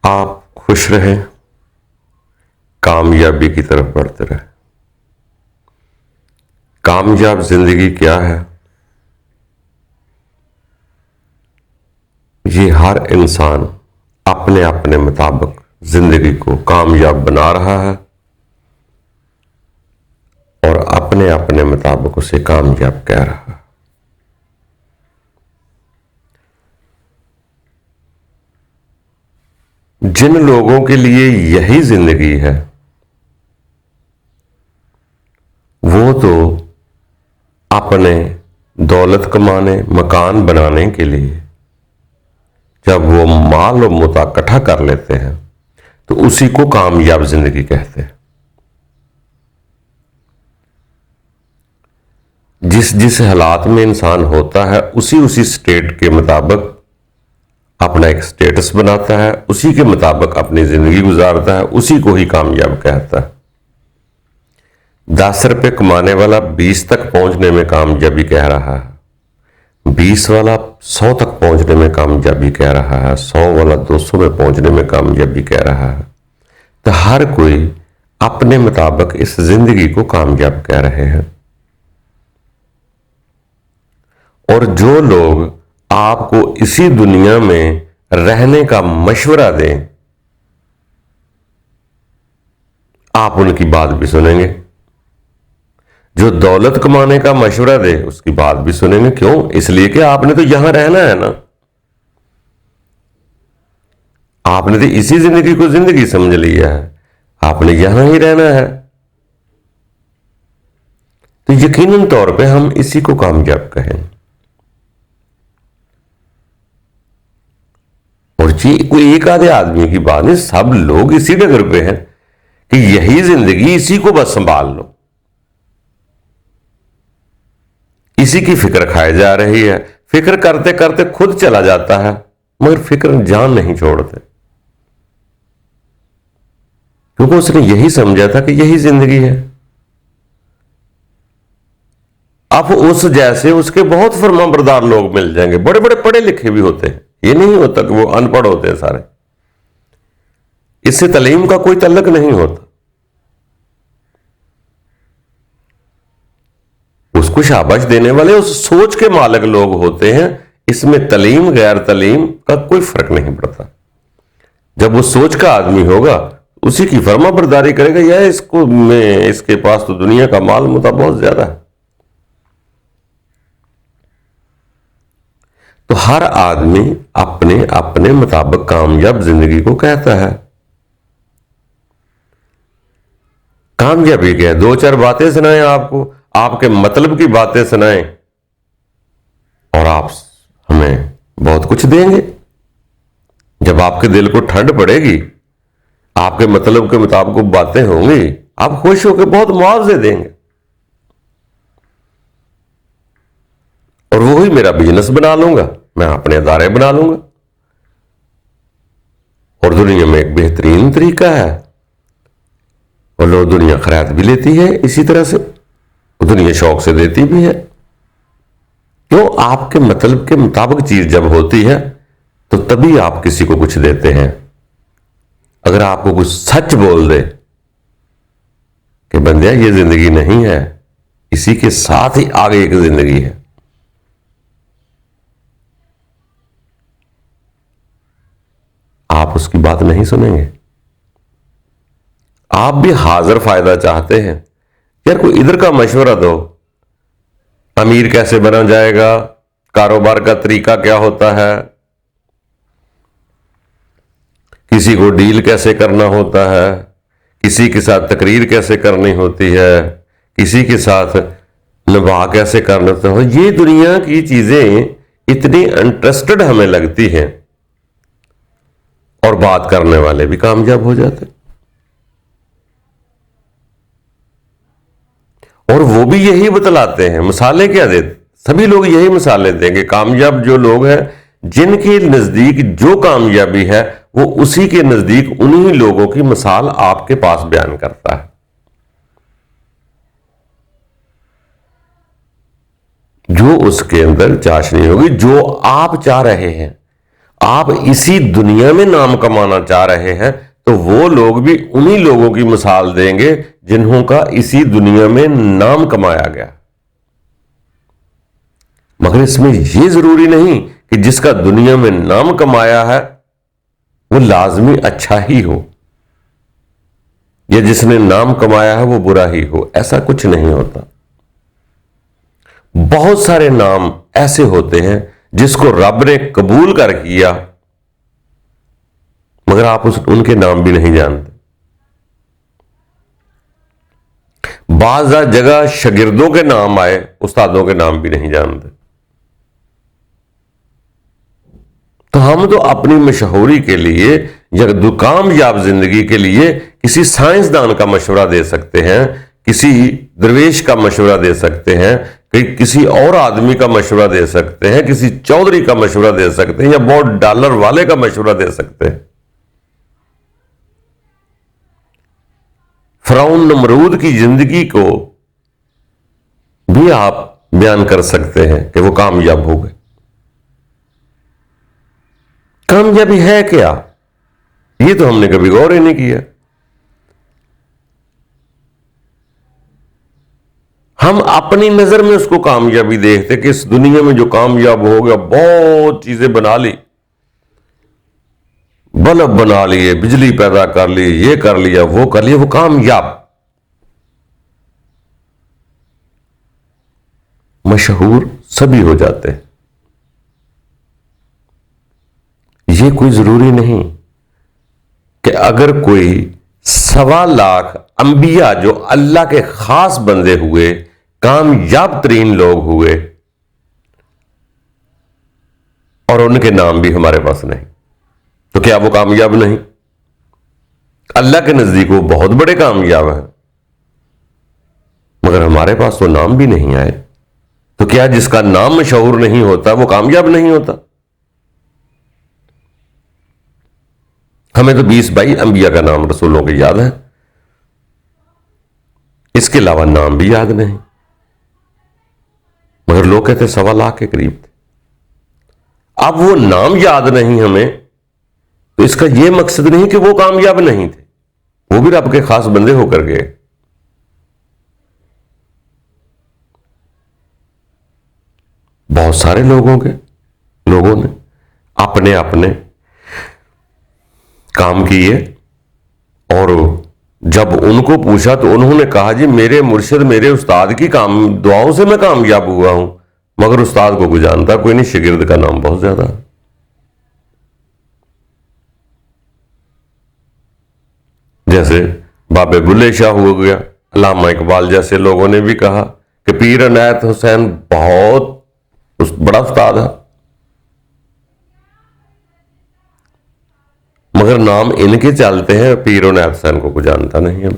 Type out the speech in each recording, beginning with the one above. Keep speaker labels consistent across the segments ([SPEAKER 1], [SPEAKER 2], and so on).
[SPEAKER 1] आप खुश रहें, कामयाबी की तरफ बढ़ते रहें। कामयाब जिंदगी क्या है? ये हर इंसान अपने अपने मुताबिक जिंदगी को कामयाब बना रहा है और अपने अपने मुताबिक उसे कामयाब कह रहा है। जिन लोगों के लिए यही जिंदगी है वो तो अपने दौलत कमाने, मकान बनाने के लिए जब वो माल और मुता इकट्ठा कर लेते हैं तो उसी को कामयाब जिंदगी कहते हैं। जिस जिस हालात में इंसान होता है उसी उसी स्टेट के मुताबिक अपना एक स्टेटस बनाता है, उसी के मुताबिक अपनी जिंदगी गुजारता है, उसी को ही कामयाब कहता है। 10 रुपए कमाने वाला 20 तक पहुंचने में कामयाबी कह रहा है, 20 वाला 100 तक पहुंचने में कामयाबी कह रहा है, 100 वाला 200 में पहुंचने में कामयाबी कह रहा है। तो हर कोई अपने मुताबिक इस जिंदगी को कामयाब कह रहे हैं। और जो लोग आपको इसी दुनिया में रहने का मशवरा दें, आप उनकी बात भी सुनेंगे। जो दौलत कमाने का मशवरा दे उसकी बात भी सुनेंगे। क्यों? इसलिए कि आपने तो यहां रहना है ना, आपने तो इसी जिंदगी को जिंदगी समझ लिया है, आपने यहां ही रहना है। तो यकीनन तौर पे हम इसी को कामयाब कहें। और जी कोई एक आधे आदमी की बात नहीं, सब लोग इसी डगर पे हैं कि यही जिंदगी, इसी को बस संभाल लो। इसी की फिक्र खाए जा रही है, फिक्र करते करते खुद चला जाता है, मगर फिक्र जान नहीं छोड़ते, क्योंकि उसने यही समझा था कि यही जिंदगी है। अब उस जैसे उसके बहुत फरमाबरदार लोग मिल जाएंगे, बड़े बड़े पढ़े लिखे भी होते हैं, ये नहीं होता कि वो अनपढ़ होते हैं सारे। इससे तालीम का कोई तल्लक नहीं होता। उसको शाबाश देने वाले उस सोच के मालिक लोग होते हैं। इसमें तालीम गैर तालीम का कोई फर्क नहीं पड़ता। जब वो सोच का आदमी होगा उसी की फर्माबरदारी करेगा। या इसको में इसके पास तो दुनिया का माल मुता बहुत ज्यादा है। तो हर आदमी अपने अपने मुताबिक कामयाब जिंदगी को कहता है। कामयाबी क्या है? 2-4 बातें सुनाएं आपको, आपके मतलब की बातें सुनाएं और आप हमें बहुत कुछ देंगे। जब आपके दिल को ठंड पड़ेगी, आपके मतलब के मुताबिक बातें होंगी, आप खुश होकर बहुत मुआवजे देंगे। और वही मेरा बिजनेस बना लूंगा, मैं अपने अदारे बना लूंगा। और दुनिया में एक बेहतरीन तरीका है, और लोग दुनिया खैरात भी लेती है इसी तरह से, दुनिया शौक से देती भी है। क्यों? आपके मतलब के मुताबिक चीज जब होती है तो तभी आप किसी को कुछ देते हैं। अगर आपको कुछ सच बोल दे कि बंदिया ये जिंदगी नहीं है, इसी के साथ ही आगे एक जिंदगी है, आप उसकी बात नहीं सुनेंगे। आप भी हाजिर फायदा चाहते हैं। यार कोई इधर का मशवरा दो, अमीर कैसे बना जाएगा, कारोबार का तरीका क्या होता है, किसी को डील कैसे करना होता है, किसी के साथ तकरीर कैसे करनी होती है, किसी के साथ निभाह कैसे करना होता है। ये दुनिया की चीजें इतनी इंटरेस्टेड हमें लगती हैं और बात करने वाले भी कामयाब हो जाते। और वो भी यही बतलाते हैं। मिसालें क्या देते? सभी लोग यही मिसालें देंगे। कामयाब जो लोग हैं, जिनके नजदीक जो कामयाबी है, वो उसी के नजदीक उन्हीं लोगों की मिसाल आपके पास बयान करता है। जो उसके अंदर चाशनी होगी, जो आप चाह रहे हैं, आप इसी दुनिया में नाम कमाना चाह रहे हैं तो वो लोग भी उन्हीं लोगों की मिसाल देंगे जिन्हों का इसी दुनिया में नाम कमाया गया। मगर इसमें यह जरूरी नहीं कि जिसका दुनिया में नाम कमाया है वो लाजमी अच्छा ही हो, या जिसने नाम कमाया है वो बुरा ही हो। ऐसा कुछ नहीं होता। बहुत सारे नाम ऐसे होते हैं जिसको रब ने कबूल कर किया, मगर आप उनके नाम भी नहीं जानते। बाज़ जगह शागिर्दों के नाम आए, उस्तादों के नाम भी नहीं जानते। तो हम तो अपनी मशहूरी के लिए या कामयाब जिंदगी के लिए किसी साइंसदान का मशवरा दे सकते हैं, किसी दरवेश का मशवरा दे सकते हैं, किसी और आदमी का मशवरा दे सकते हैं, किसी चौधरी का मशवरा दे सकते हैं, या बहुत डॉलर वाले का मशवरा दे सकते हैं। फिरौन नमरूद की जिंदगी को भी आप बयान कर सकते हैं कि वो कामयाब हो गए। कामयाबी है क्या, ये तो हमने कभी गौर ही नहीं किया। हम अपनी नजर में उसको कामयाबी देखते कि इस दुनिया में जो कामयाब हो गया, बहुत चीजें बना ली, बल्ब बना लिए, बिजली पैदा कर ली, ये कर लिया, वो कर लिया, वो कामयाब। मशहूर सभी हो जाते हैं। ये कोई जरूरी नहीं कि अगर कोई 1.25 लाख अंबिया जो अल्लाह के खास बंदे हुए, कामयाब तरीन लोग हुए, और उनके नाम भी हमारे पास नहीं, तो क्या वो कामयाब नहीं? अल्लाह के नजदीक वो बहुत बड़े कामयाब हैं, मगर हमारे पास तो नाम भी नहीं आए। तो क्या जिसका नाम मशहूर नहीं होता वो कामयाब नहीं होता? हमें तो 20-22 अंबिया का नाम रसूलों के याद है, इसके अलावा नाम भी याद नहीं। मगर लोग कहते 1.25 लाख के करीब थे। अब वो नाम याद नहीं हमें, तो इसका यह मकसद नहीं कि वो कामयाब नहीं थे, वो भी रब के खास बंदे होकर गए। बहुत सारे लोगों ने अपने अपने काम किए, और जब उनको पूछा तो उन्होंने कहा जी मेरे मुर्शिद, मेरे उस्ताद की काम दुआओं से मैं कामयाब हुआ हूं। मगर उस्ताद को कोई जानता कोई नहीं, शागिर्द का नाम बहुत ज्यादा। जैसे बाबे बुल्ले शाह हो गया, अल्लामा इकबाल जैसे लोगों ने भी कहा कि पीर इनायत हुसैन बहुत बड़ा उस्ताद है, मगर नाम इनके चलते हैं, पीर इनायत हुसैन को जानता नहीं है।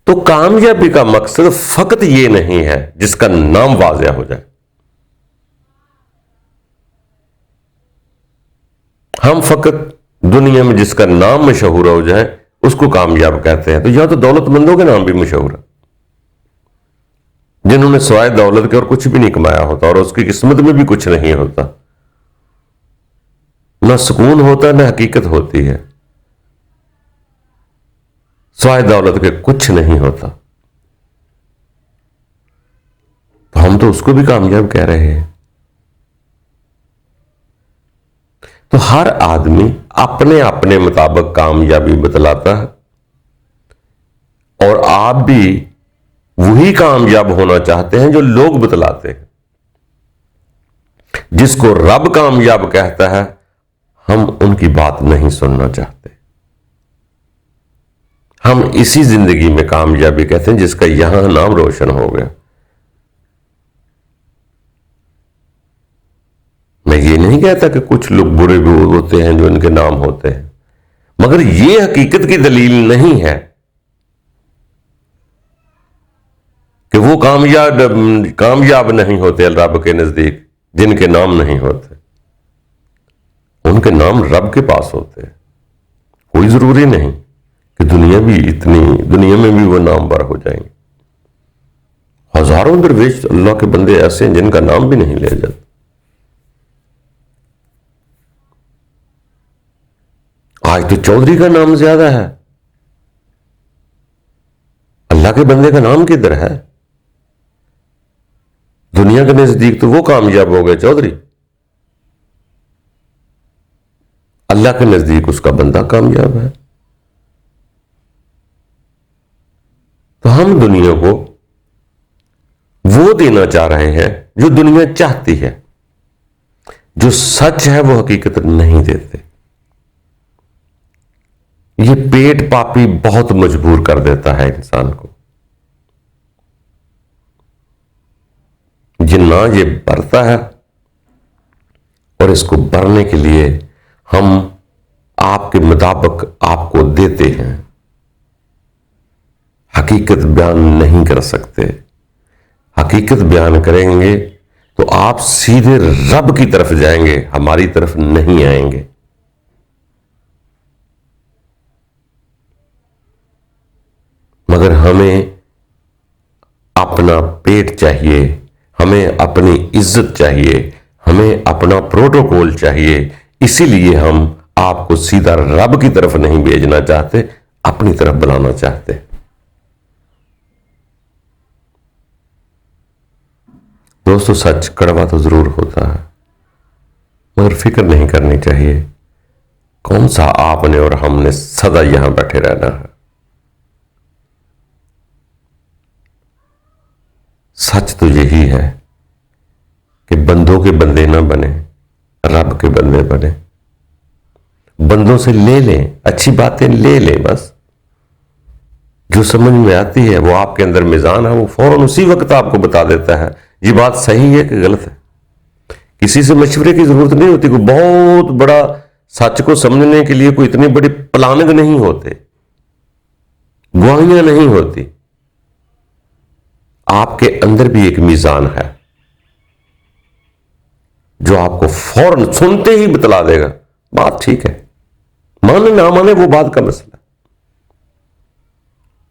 [SPEAKER 1] तो कामयाबी का मकसद फकत ये नहीं है जिसका नाम वाज़िह हो जाए। हम फकत दुनिया में जिसका नाम मशहूर हो जाए उसको कामयाब कहते हैं। तो यहां तो दौलतमंदों के नाम भी मशहूर है, जिन्होंने सवाए दौलत के और कुछ भी नहीं कमाया होता, और उसकी किस्मत में भी कुछ नहीं होता, ना सुकून होता ना हकीकत होती है, सवाए दौलत के कुछ नहीं होता। तो हम तो उसको भी कामयाब कह रहे हैं। तो हर आदमी अपने अपने मुताबिक कामयाबी बतलाता है, और आप भी वही कामयाब होना चाहते हैं जो लोग बतलाते हैं। जिसको रब कामयाब कहता है हम उनकी बात नहीं सुनना चाहते। हम इसी जिंदगी में कामयाबी कहते हैं जिसका यहां नाम रोशन हो गया। मैं ये नहीं कहता कि कुछ लोग बुरे भी होते हैं जो इनके नाम होते हैं, मगर यह हकीकत की दलील नहीं है कि वो कामयाब नहीं होते रब के नजदीक जिनके नाम नहीं होते। उनके नाम रब के पास होते हैं। कोई जरूरी नहीं कि दुनिया में भी वो नामवर हो जाएंगे। हजारों दरवेश अल्लाह के बंदे ऐसे हैं जिनका नाम भी नहीं लिया जाता। आज तो चौधरी का नाम ज्यादा है, अल्लाह के बंदे का नाम किधर है? दुनिया के नजदीक तो वो कामयाब हो गए चौधरी, अल्लाह के नजदीक उसका बंदा कामयाब है। तो हम दुनिया को वो देना चाह रहे हैं जो दुनिया चाहती है, जो सच है वो हकीकत नहीं देते। ये पेट पापी बहुत मजबूर कर देता है इंसान को। जिन्ना ये भरता है और इसको भरने के लिए हम आपके मुताबिक आपको देते हैं, हकीकत बयान नहीं कर सकते। हकीकत बयान करेंगे तो आप सीधे रब की तरफ जाएंगे, हमारी तरफ नहीं आएंगे। मगर हमें अपना पेट चाहिए, हमें अपनी इज्जत चाहिए, हमें अपना प्रोटोकॉल चाहिए। इसीलिए हम आपको सीधा रब की तरफ नहीं भेजना चाहते, अपनी तरफ बुलाना चाहते। दोस्तों, सच कड़वा तो जरूर होता है, मगर फिक्र नहीं करनी चाहिए। कौन सा आपने और हमने सदा यहां बैठे रहना है। सच तो यही है कि बंदों के बंदे ना बने, रब के बंदे बने। बंदों से ले लें, अच्छी बातें ले लें, बस जो समझ में आती है वो आपके अंदर मिजान है, वो फौरन उसी वक्त आपको बता देता है ये बात सही है कि गलत है। किसी से मशवरे की जरूरत नहीं होती। कोई बहुत बड़ा सच को समझने के लिए कोई इतनी बड़ी प्लानिंग नहीं होते, गवाहियां नहीं होती। आपके अंदर भी एक मीजान है जो आपको फौरन सुनते ही बतला देगा बात ठीक है। माने ना माने वो बात का मसला,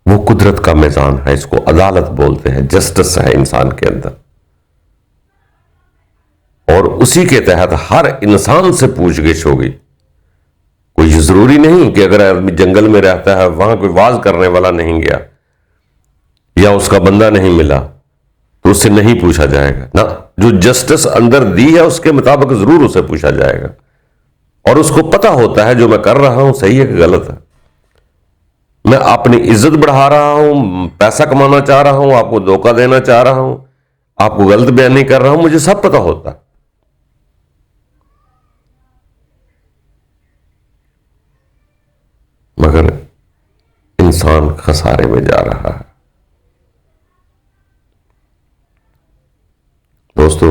[SPEAKER 1] वो कुदरत का मीजान है, इसको अदालत बोलते हैं, जस्टिस है इंसान के अंदर। और उसी के तहत हर इंसान से पूछगिछ होगी। कोई जरूरी नहीं कि अगर आदमी जंगल में रहता है, वहां कोई वाज करने वाला नहीं गया या उसका बंदा नहीं मिला तो उससे नहीं पूछा जाएगा ना। जो जस्टिस अंदर दी है उसके मुताबिक जरूर उसे पूछा जाएगा, और उसको पता होता है जो मैं कर रहा हूं सही है कि गलत है। मैं अपनी इज्जत बढ़ा रहा हूं, पैसा कमाना चाह रहा हूं, आपको धोखा देना चाह रहा हूं, आपको गलत बयान नहीं कर रहा हूं, मुझे सब पता होता है। मगर इंसान खसारे में जा रहा है। दोस्तों,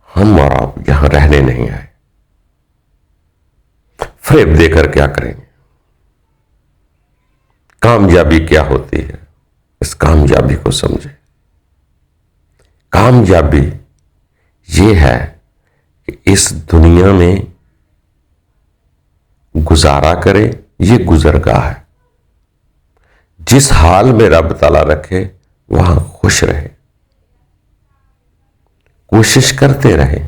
[SPEAKER 1] हम और आप यहां रहने नहीं आए। फरेब देकर क्या करेंगे? कामयाबी क्या होती है, इस कामयाबी को समझे। कामयाबी ये है कि इस दुनिया में गुजारा करे, ये गुजरगाह है। जिस हाल में रब ताला रखे वहां खुश रहे, कोशिश करते रहे।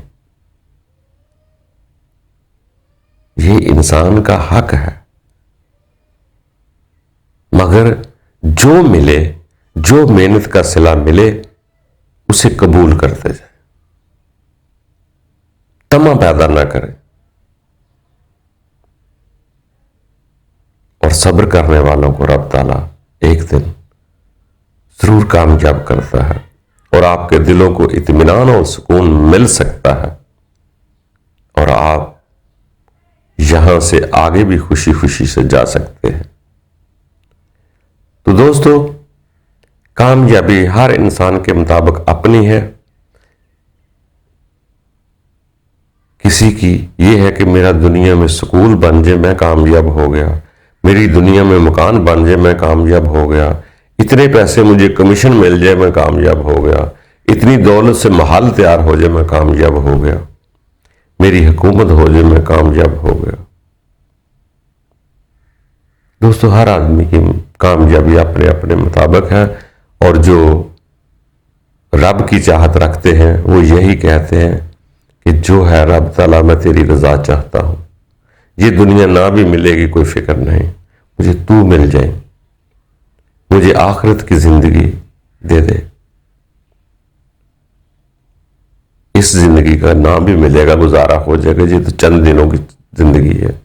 [SPEAKER 1] ये इंसान का हक है। मगर जो मिले, जो मेहनत का सिला मिले, उसे कबूल करते जाए, तमा पैदा ना करें। और सब्र करने वालों को रब ताला एक दिन जरूर कामयाब करता है, और आपके दिलों को इत्मीनान और सुकून मिल सकता है, और आप यहां से आगे भी खुशी खुशी से जा सकते हैं। तो दोस्तों, कामयाबी हर इंसान के मुताबिक अपनी है। किसी की यह है कि मेरा दुनिया में स्कूल बन जाए मैं कामयाब हो गया, मेरी दुनिया में मकान बन जाए मैं कामयाब हो गया, इतने पैसे मुझे कमीशन मिल जाए मैं कामयाब हो गया, इतनी दौलत से महल तैयार हो जाए मैं कामयाब हो गया, मेरी हुकूमत हो जाए मैं कामयाब हो गया। दोस्तों, हर आदमी की कामयाबी अपने अपने मुताबिक है, और जो रब की चाहत रखते हैं वो यही कहते हैं कि जो है रब ताला मैं तेरी रजा चाहता हूं, ये दुनिया ना भी मिलेगी कोई फिक्र नहीं, मुझे तू मिल जाए, मुझे आखिरत की जिंदगी दे दे। इस जिंदगी का ना भी मिलेगा, गुजारा हो जाएगा, ये तो चंद दिनों की जिंदगी है,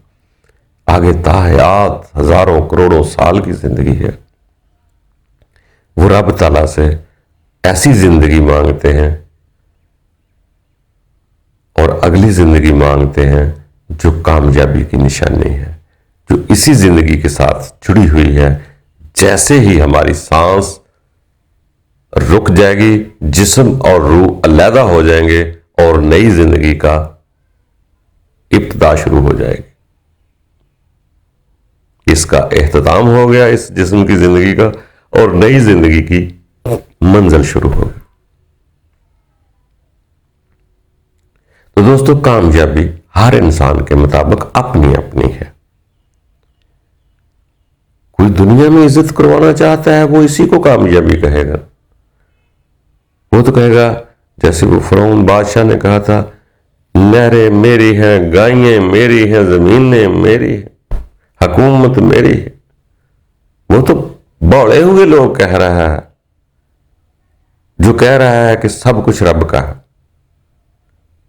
[SPEAKER 1] आगे ताहयात हजारों करोड़ों साल की जिंदगी है। वो रब ताला से ऐसी जिंदगी मांगते हैं और अगली जिंदगी मांगते हैं जो कामयाबी की निशानी है, जो इसी जिंदगी के साथ जुड़ी हुई है। जैसे ही हमारी सांस रुक जाएगी, जिस्म और रूह अलहदा हो जाएंगे और नई जिंदगी का इब्तिदा शुरू हो जाएगी। इसका एहतताम हो गया इस जिस्म की जिंदगी का, और नई जिंदगी की मंजिल शुरू होगी। तो दोस्तों, कामयाबी हर इंसान के मुताबिक अपनी अपनी है। कोई दुनिया में इज्जत करवाना चाहता है वो इसी को कामयाबी कहेगा। वो तो कहेगा, जैसे वो फिरौन बादशाह ने कहा था, नहरें मेरी हैं, गायें मेरी हैं, जमीनें मेरी हैं, हुकूमत मेरी है। वो तो बौड़े हुए लोग कह रहा है, जो कह रहा है कि सब कुछ रब का है।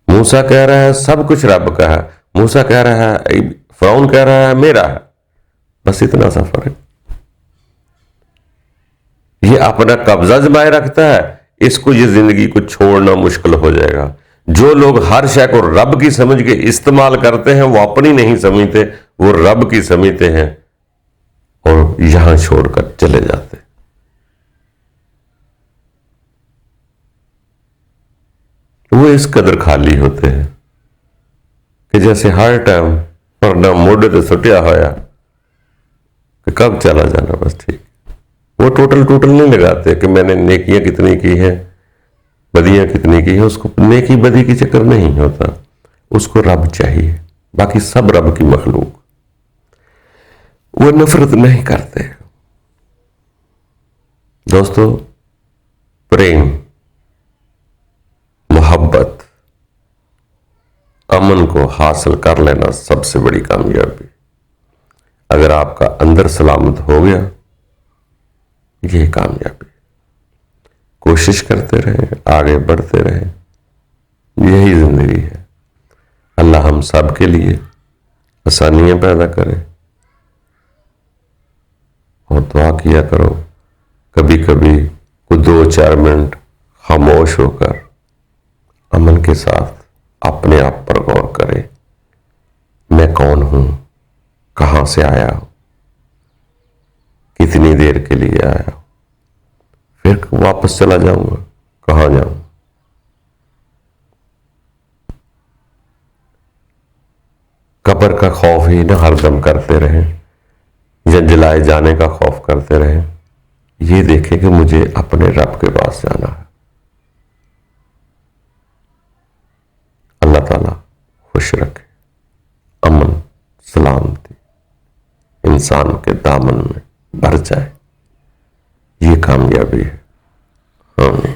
[SPEAKER 1] मूसा कह रहा है सब कुछ रब का है, मूसा कह रहा है, फिरौन कह रहा है मेरा है। बस इतना सा फर्क। ये अपना कब्जा जमाए रखता है, इसको ये जिंदगी को छोड़ना मुश्किल हो जाएगा। जो लोग हर शय को रब की समझ के इस्तेमाल करते हैं वो अपनी नहीं समझते, वो रब की समझते हैं और यहां छोड़कर चले जाते हैं। वो इस कदर खाली होते हैं कि जैसे हर टाइम परना मोढ़े तो सुटिया होया कि कब चला जाना, बस ठीक। वो टोटल नहीं लगाते कि मैंने नेकियां कितनी की हैं, बदियां कितनी की है। उसको नेकी बदी की चक्कर नहीं होता, उसको रब चाहिए। बाकी सब रब की मखलूक। वो नफरत नहीं करते। दोस्तों, प्रेम, मोहब्बत, अमन को हासिल कर लेना सबसे बड़ी कामयाबी। अगर आपका अंदर सलामत हो गया, ये कामयाबी। कोशिश करते रहें, आगे बढ़ते रहें, यही जिंदगी है। अल्लाह हम सब के लिए आसानियां पैदा करे। और दुआ किया करो कभी कभी कुछ 2-4 मिनट खामोश होकर अमन के साथ अपने आप पर गौर करें। मैं कौन हूं, कहां से आया हूं, कितनी देर के लिए आया हूं, फिर वापस चला जाऊंगा, कहां जाऊं। कब्र का खौफ ही ना हरदम करते रहें, या जलाए जाने का खौफ करते रहें। ये देखें कि मुझे अपने रब के पास जाना है। अल्लाह ताला खुश रखे, अमन सलामती इंसान के दामन में भर जाए, ये कामयाबी है। आमीन।